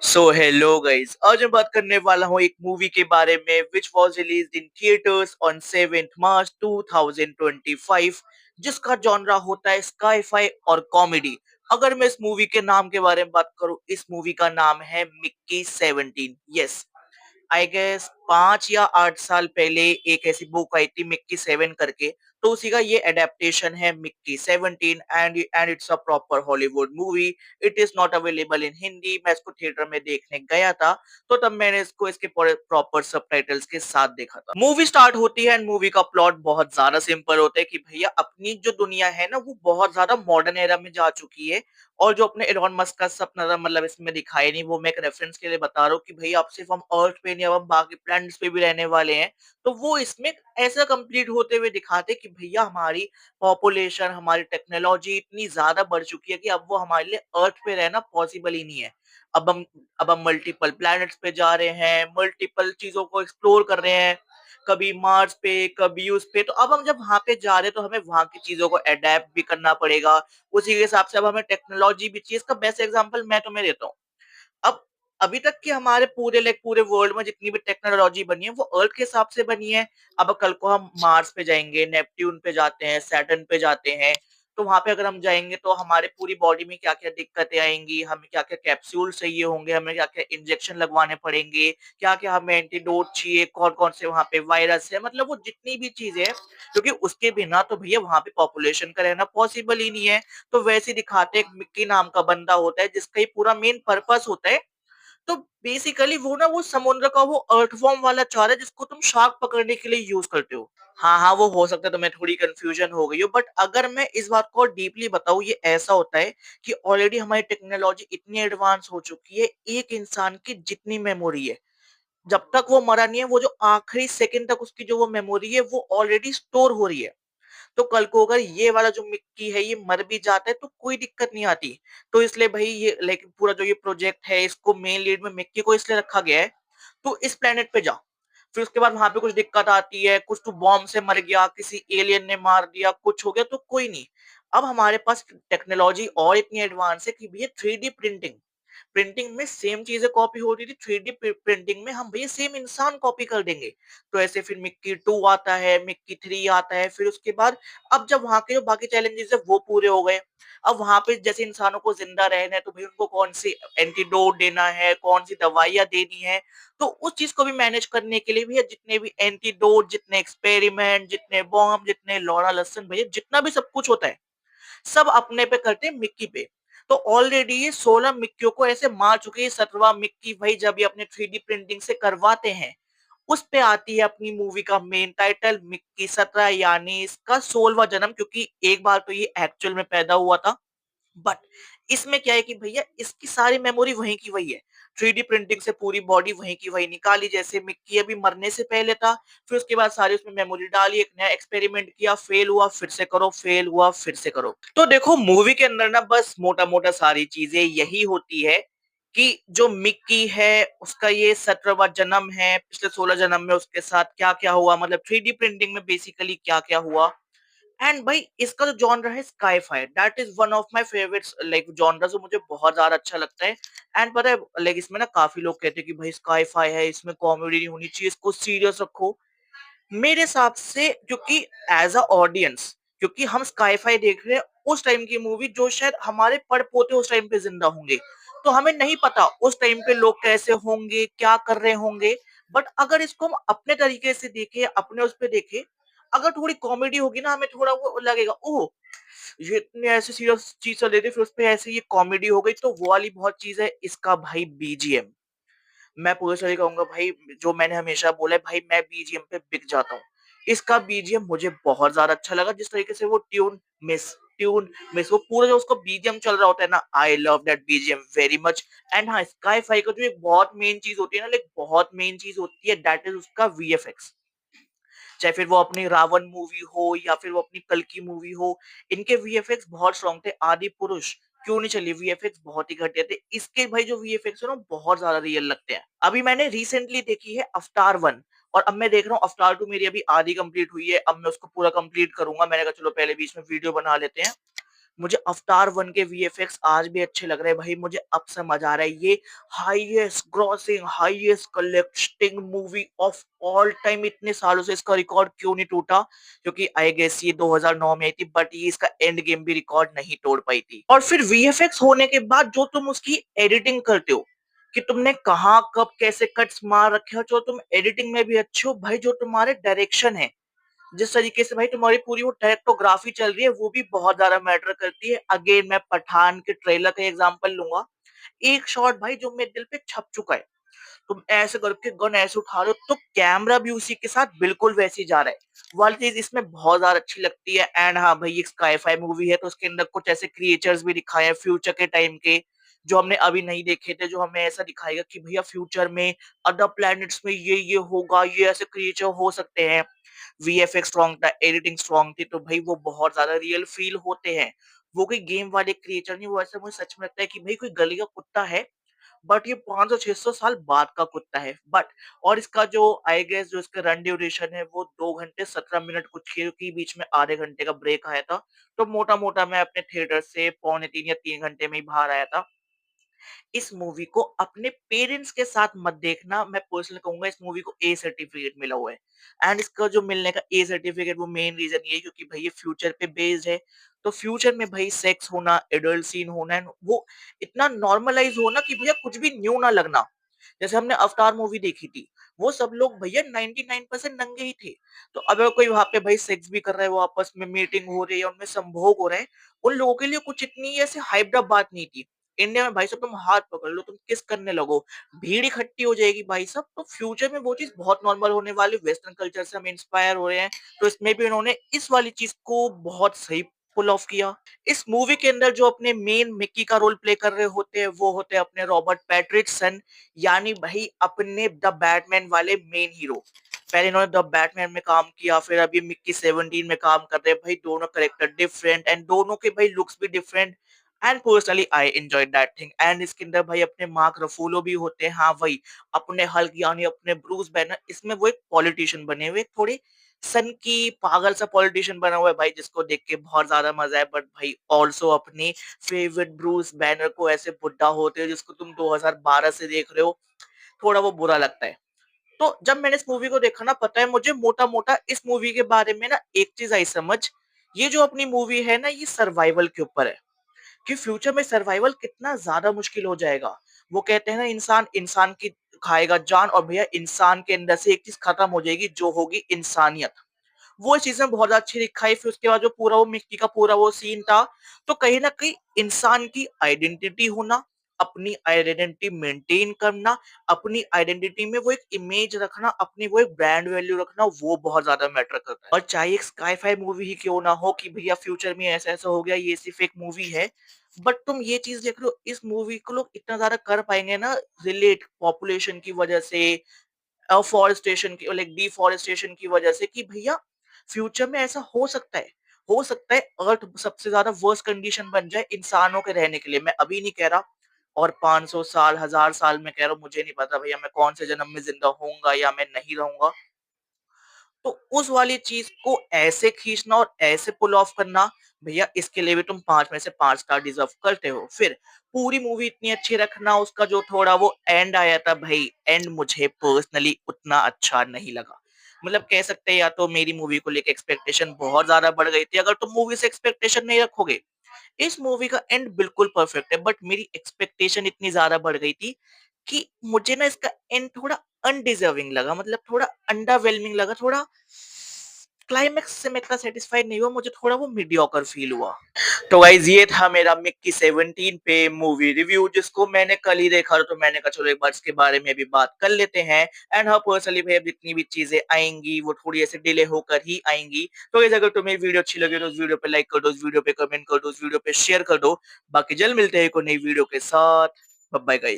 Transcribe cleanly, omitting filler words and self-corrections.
So hello guys, आज मैं बात करने वाला हूँ एक मूवी के बारे में which was released in theatres on 7th मार्च 2025, जिसका जॉनरा होता है स्काई-फाई और कॉमेडी। अगर मैं इस मूवी के नाम के बारे में बात करूँ, इस मूवी का नाम है मिक्की 17। यस, आई गेस 5 या 8 साल पहले एक ऐसी बुक आई थी मिक्की 7 करके, तो उसी का ये एडेप्टेशन है Mickey 17 and it's a proper Hollywood movie. It is not available in Hindi. मैं इसको थिएटर में देखने गया था, तो तब मैंने इसको इसके प्रॉपर सबटाइटल्स के साथ देखा था। मूवी स्टार्ट होती है एंड मूवी का प्लॉट बहुत ज्यादा सिंपल होता है कि भैया अपनी जो दुनिया है ना वो बहुत ज्यादा मॉडर्न एरा में जा चुकी है, और जो अपने एलोन मस्क का सपना था मतलब इसमें दिखाई नहीं, वो मैं एक रेफरेंस के लिए बता रहा हूँ कि भैया अब सिर्फ हम अर्थ पे नहीं, अब हम बाकी प्लैनेट्स पे भी रहने वाले हैं। तो वो इसमें ऐसा कंप्लीट होते हुए दिखाते कि भैया हमारी पॉपुलेशन, हमारी टेक्नोलॉजी इतनी ज्यादा बढ़ चुकी है कि अब वो हमारे लिए अर्थ पे रहना पॉसिबल ही नहीं है। अब हम अब हम मल्टीपल प्लैनेट्स पे जा रहे हैं, मल्टीपल चीजों को एक्सप्लोर कर रहे हैं, कभी मार्स पे कभी उस पे। तो अब हम जब वहां पे जा रहे हैं तो हमें वहां की चीजों को अडेप्ट भी करना पड़ेगा। उसी के हिसाब से अब हमें टेक्नोलॉजी भी चाहिए। इसका बेस्ट एग्जांपल मैं तुम्हें देता हूँ। अब अभी तक के हमारे पूरे वर्ल्ड में जितनी भी टेक्नोलॉजी बनी है वो अर्थ के हिसाब से बनी है। अब कल को हम मार्स पे जाएंगे, नेपट्यून पे जाते हैं, सैटर्न पे जाते हैं, तो वहां पे अगर हम जाएंगे तो हमारे पूरी बॉडी में क्या क्या दिक्कतें आएंगी, हमें क्या क्या कैप्सूल चाहिए होंगे, हमें क्या क्या इंजेक्शन लगवाने पड़ेंगे, क्या क्या हमें एंटीडोट चाहिए, कौन कौन से वहां पे वायरस है, मतलब वो जितनी भी चीजें हैं, क्योंकि उसके बिना तो भैया वहां पे पॉपुलेशन का रहना पॉसिबल ही नहीं है। तो वैसे दिखाते एक मिक्की नाम का बंदा होता है जिसका ही पूरा मेन पर्पस होता है। तो बेसिकली वो ना वो समुद्र का वो अर्थवॉर्म वाला चारा है जिसको तुम शार्क पकड़ने के लिए यूज करते हो। हाँ हाँ, वो हो सकता है तुम्हें थोड़ी कंफ्यूजन हो गई हो, बट अगर मैं इस बात को डीपली बताऊं, ये ऐसा होता है कि ऑलरेडी हमारी टेक्नोलॉजी इतनी एडवांस हो चुकी है, एक इंसान की जितनी मेमोरी है, जब तक वो मरा नहीं है, वो जो आखिरी सेकंड तक उसकी जो वो मेमोरी है वो ऑलरेडी स्टोर हो रही है। तो कल को अगर ये वाला जो मिक्की है ये मर भी जाता है तो कोई दिक्कत नहीं आती। तो इसलिए भाई ये लाइक पूरा जो ये प्रोजेक्ट है इसको मेन लीड में मिक्की को इसलिए रखा गया है। तो इस प्लेनेट पे जाओ, फिर उसके बाद वहां पे कुछ दिक्कत आती है, कुछ तो बॉम्ब से मर गया, किसी एलियन ने मार दिया, कुछ हो गया, तो कोई नहीं। अब हमारे पास टेक्नोलॉजी और इतनी एडवांस है कि भैया 3D प्रिंटिंग प्रिंटिंग में सेम चीजें कॉपी हो रही थी, 3D प्रिंटिंग में हम भैया सेम इंसान कॉपी कर देंगे। तो ऐसे फिर मिक्की 2 आता है, मिक्की 3 आता है, फिर उसके बाद अब जब वहां के जो बाकी चैलेंजेस है वो पूरे हो गए, अब वहां पे जैसे इंसानों को जिंदा रहना है तो भाई उनको कौन सी एंटीडोट देना है, कौन सी दवाइयां देनी है, तो उस चीज को भी मैनेज करने के लिए भैया जितने भी एंटीडोट, जितने एक्सपेरिमेंट, जितने बॉम्ब, जितने लौड़ा लहसुन, भैया जितना भी सब कुछ होता है सब अपने पे करते हैं मिक्की पे। तो ऑलरेडी ये 16 मिक्कियों को ऐसे मार चुके हैं। 17वां मिक्की भाई जब ये अपने 3D प्रिंटिंग से करवाते हैं, उस पे आती है अपनी मूवी का मेन टाइटल मिक्की 17, यानी इसका 16वां जन्म, क्योंकि एक बार तो ये एक्चुअल में पैदा हुआ था, बट इसमें क्या है कि भैया इसकी सारी मेमोरी वहीं की वही है। 3D प्रिंटिंग से पूरी बॉडी वहीं की वही निकाली, जैसे मिक्की अभी मरने से पहले था, फिर उसके बाद सारी उसमें मेमोरी डाली, एक नया एक्सपेरिमेंट किया, फेल हुआ फिर से करो, फेल हुआ फिर से करो। तो देखो मूवी के अंदर ना बस मोटा मोटा सारी चीजें यही होती है कि जो मिक्की है उसका ये 17वां जन्म है, पिछले 16 जन्म में उसके साथ क्या क्या हुआ, मतलब 3D प्रिंटिंग में बेसिकली क्या क्या हुआ। एंड भाई इसका जो जॉनर है sci fi, that is one of my favourites like genre, जो मुझे बहुत ज्यादा अच्छा लगता है। एंड पता है लाइक इसमें ना काफी लोग कहते हैं कि भाई स्काई फाई है, इसमें कॉमेडी नहीं होनी चाहिए, इसको सीरियस रखो। मेरे हिसाब से क्योंकि एज अ ऑडियंस, क्योंकि हम स्काई फाई देख रहे हैं उस टाइम की मूवी जो शायद हमारे पड़ पोते उस टाइम पे जिंदा होंगे, तो हमें नहीं पता उस टाइम पे लोग कैसे होंगे, क्या कर रहे होंगे। बट अगर इसको हम अपने तरीके से देखें, अपने उस पे देखें, अगर थोड़ी कॉमेडी होगी ना, हमें थोड़ा वो लगेगा ओह ये इतने ऐसे सीरियस चीज चल रही थी, फिर उस पे ऐसे ये कॉमेडी हो गई, तो वो वाली बहुत चीज है। इसका भाई बीजीएम, मैं पूरे सही कहूंगा भाई, जो मैंने हमेशा बोला है भाई, मैं बीजीएम पे बिक जाता हूँ। इसका बीजीएम मुझे बहुत ज्यादा अच्छा लगा, जिस तरीके से वो ट्यून मिस वो पूरा जो उसका बीजीएम चल रहा होता है ना, I love that BGM very much. And हाँ, स्काई फाई का जो एक बहुत मेन चीज होती है ना, लाइक बहुत मेन चीज होती है, दैट इज उसका वीएफएक्स। चाहे फिर वो अपनी रावण मूवी हो या फिर वो अपनी कल की मूवी हो, इनके वीएफएक्स बहुत स्ट्रॉन्ग थे। आदि पुरुष क्यों नहीं चली, वीएफएक्स बहुत ही घटिया थे। इसके भाई जो वीएफएक्स है ना बहुत ज्यादा रियल लगते हैं। अभी मैंने रिसेंटली देखी है अवतार 1, और अब मैं देख रहा हूँ अवतार 2, मेरी अभी आधी कंप्लीट हुई है, अब मैं उसको पूरा कंप्लीट करूंगा। मैंने कहा चलो पहले बीच में वीडियो बना लेते हैं। मुझे अवतार 1 के वीएफएक्स आज भी अच्छे लग रहे हैं भाई, मुझे अब समझ आ रहा है ये highest grossing, highest collecting movie of all time, इतने सालों से इसका रिकॉर्ड क्यों नहीं टूटा? क्योंकि आई गेस ये 2009 में आई थी, बट ये इसका एंड गेम भी रिकॉर्ड नहीं तोड़ पाई थी। और फिर वीएफएक्स होने के बाद जो तुम उसकी एडिटिंग करते हो, कि तुमने कहाँ कब कैसे कट्स मार रखे हो, जो तुम एडिटिंग में भी अच्छे हो भाई, जो तुम्हारे डायरेक्शन है, जिस तरीके से भाई तुम्हारी पूरी वो डायरेक्टोग्राफी चल रही है, वो भी बहुत ज्यादा मैटर करती है। अगेन मैं पठान के ट्रेलर का एग्जांपल लूंगा, एक शॉट भाई जो मेरे दिल पे छप चुका है। तुम ऐसे करके गन ऐसे उठा रहे हो तो कैमरा भी उसी के साथ बिल्कुल वैसे ही जा रहा है, वाली चीज इसमें बहुत ज्यादा अच्छी लगती है। एंड हाँ भाई, एक स्काईफाई मूवी है तो उसके अंदर कुछ ऐसे क्रिएचर्स भी दिखाए हैं फ्यूचर के टाइम के, जो हमने अभी नहीं देखे थे, जो हमें ऐसा दिखाएगा कि भैया फ्यूचर में अदर प्लैनेट्स में ये होगा, ये ऐसे क्रिएचर हो सकते हैं। वीएफएक्स स्ट्रांग था, एडिटिंग स्ट्रांग थी, तो भाई वो बहुत ज्यादा रियल फील होते हैं। वो कोई गेम वाले क्रिएचर नहीं, वो ऐसा मुझे सच में लगता है कि भाई कोई गली का कुत्ता है, बट ये 500-600 साल बाद का कुत्ता है। बट और इसका जो आई गेस जो इसका रन ड्यूरेशन है वो 2 घंटे 17 मिनट कुछ के बीच में आधे घंटे का ब्रेक आया था। तो मोटा मोटा मैं अपने थिएटर से 2.75 या 3 घंटे में ही बाहर आया था। इस मूवी को अपने पेरेंट्स के साथ मत देखना, मैं पर्सनली कहूंगा इस मूवी को ए सर्टिफिकेट मिला हुआ है। एंड इसका जो मिलने का ए सर्टिफिकेट, वो मेन रीजन ये है क्योंकि भाई ये फ्यूचर पे बेस्ड है। तो फ्यूचर में भाई सेक्स होना, एडल्ट सीन होना and वो इतना नॉर्मलाइज होना कि भैया कुछ भी न्यू ना लगना। जैसे हमने अवतार मूवी देखी थी, वो सब लोग भैया 99% नंगे ही थे। तो अगर कोई वहां पे भाई सेक्स भी कर रहा है, वो आपस में मीटिंग हो रही है, उनमें संभोग हो रहे हैं, उन लोगों के लिए कुछ इतनी ऐसे हाइप्ड अप बात नहीं थी। इंडिया में भाई साहब तुम हाथ पकड़ लो, तुम किस करने लगो, भीड़ इकट्ठी हो जाएगी भाई साहब। तो फ्यूचर में वो चीज बहुत नॉर्मल होने वाली, वेस्टर्न कल्चर से हम इंस्पायर हो रहे हैं। तो इसमें भी उन्होंने इस वाली चीज को बहुत सही पुल ऑफ किया। इस मूवी के अंदर जो अपने मेन मिक्की का रोल प्ले कर रहे होते हैं, वो होते हैं अपने रॉबर्ट पैट्रिकसन, यानी भाई अपने द बैटमैन वाले मेन हीरो। पहले इन्होंने द बैटमैन में काम किया, फिर अभी मिक्की 17 में काम कर रहे हैं भाई। दोनों करेक्टर डिफरेंट एंड दोनों के भाई लुक्स भी different. And personally I enjoy that thing. And इसके अंदर भाई अपने मार्क रफूलो भी होते हैं, हाँ वही अपने हल्क यानी अपने ब्रूस बैनर। इसमें वो एक पॉलिटिशियन बने हुए, थोड़े सन की पागल सा पॉलिटिशियन बना हुआ है भाई, जिसको देख के बहुत ज्यादा मजा है। बट भाई ऑल्सो अपने फेवरेट ब्रूस बैनर को ऐसे बुढ़ा होते हैं जिसको तुम 2012 से देख रहे हो, थोड़ा वो बुरा लगता है। तो जब मैंने इस मूवी को देखा ना, पता है मुझे मोटा मोटा इस मूवी के बारे में ना एक चीज आई समझ, ये जो अपनी मूवी है ना, ये सर्वाइवल के ऊपर है, कि फ्यूचर में सर्वाइवल कितना ज्यादा मुश्किल हो जाएगा। वो कहते हैं ना, इंसान इंसान की खाएगा जान, और भैया इंसान के अंदर से एक चीज खत्म हो जाएगी जो होगी इंसानियत। वो चीजें बहुत अच्छी दिखाई। फिर उसके बाद जो पूरा वो मिक्की का पूरा वो सीन था, तो कहीं ना कहीं इंसान की आइडेंटिटी होना, अपनी आइडेंटिटी मेंटेन करना, अपनी आइडेंटिटी में वो एक इमेज रखना, अपनी वो एक ब्रांड वैल्यू रखना, वो बहुत ज्यादा मैटर करता है। और चाहे एक स्काईफाई मूवी ही क्यों ना हो कि भैया फ्यूचर में ऐसा ऐसा हो गया, ये सिर्फ एक मूवी है, बट तुम ये चीज देख लो, इस मूवी को लोग इतना ज्यादा कर पाएंगे ना रिलेट, पॉपुलेशन की वजह से, अफॉरेस्टेशन की, लाइक डिफॉरेस्टेशन की वजह से, कि भैया फ्यूचर में ऐसा हो सकता है। हो सकता है अर्थ सबसे ज्यादा वर्स्ट कंडीशन बन जाए इंसानों के रहने के लिए, मैं अभी नहीं कह रहा। और 500 साल 1000 साल में कह रहा हूँ, मुझे नहीं पता भैया मैं कौन से जन्म में जिंदा होऊंगा या मैं नहीं रहूंगा। तो उस वाली चीज को ऐसे खींचना और ऐसे पुल ऑफ करना, भैया इसके लिए भी तुम 5 में से 5 स्टार डिजर्व करते हो। फिर पूरी मूवी इतनी अच्छी रखना, उसका जो थोड़ा वो एंड आया था भाई, एंड मुझे पर्सनली उतना अच्छा नहीं लगा। मतलब कह सकते हैं या तो मेरी मूवी को लेकर एक्सपेक्टेशन बहुत ज्यादा बढ़ गई थी। अगर तुम मूवी से एक्सपेक्टेशन नहीं रखोगे, इस मूवी का एंड बिल्कुल परफेक्ट है, बट मेरी एक्सपेक्टेशन इतनी ज्यादा बढ़ गई थी कि मुझे ना इसका एंड थोड़ा अनडिजर्विंग लगा, मतलब थोड़ा अंडरवेलमिंग लगा, थोड़ा क्लाइमेक्स से मैं इतना सेटिस्फाइड नहीं हुआ, मुझे थोड़ा वो मीडियोकर फील हुआ। तो गाइज ये था मेरा मिक्की 17 पे मूवी रिव्यू, जिसको मैंने कल ही देखा, तो मैंने कहा चलो एक बार इसके बारे में भी बात कर लेते हैं। एंड हाँ पर्सनली भाई, अब जितनी भी चीजें आएंगी वो थोड़ी ऐसे डिले होकर ही आएंगी। तो गाइस अगर तुम्हें वीडियो अच्छी लगे तो उस वीडियो पे लाइक कर दो, उस वीडियो पे कमेंट कर दो, उस वीडियो पे शेयर कर दो। बाकी जल्द मिलते हैं एक नई वीडियो के साथ। Bye bye guys.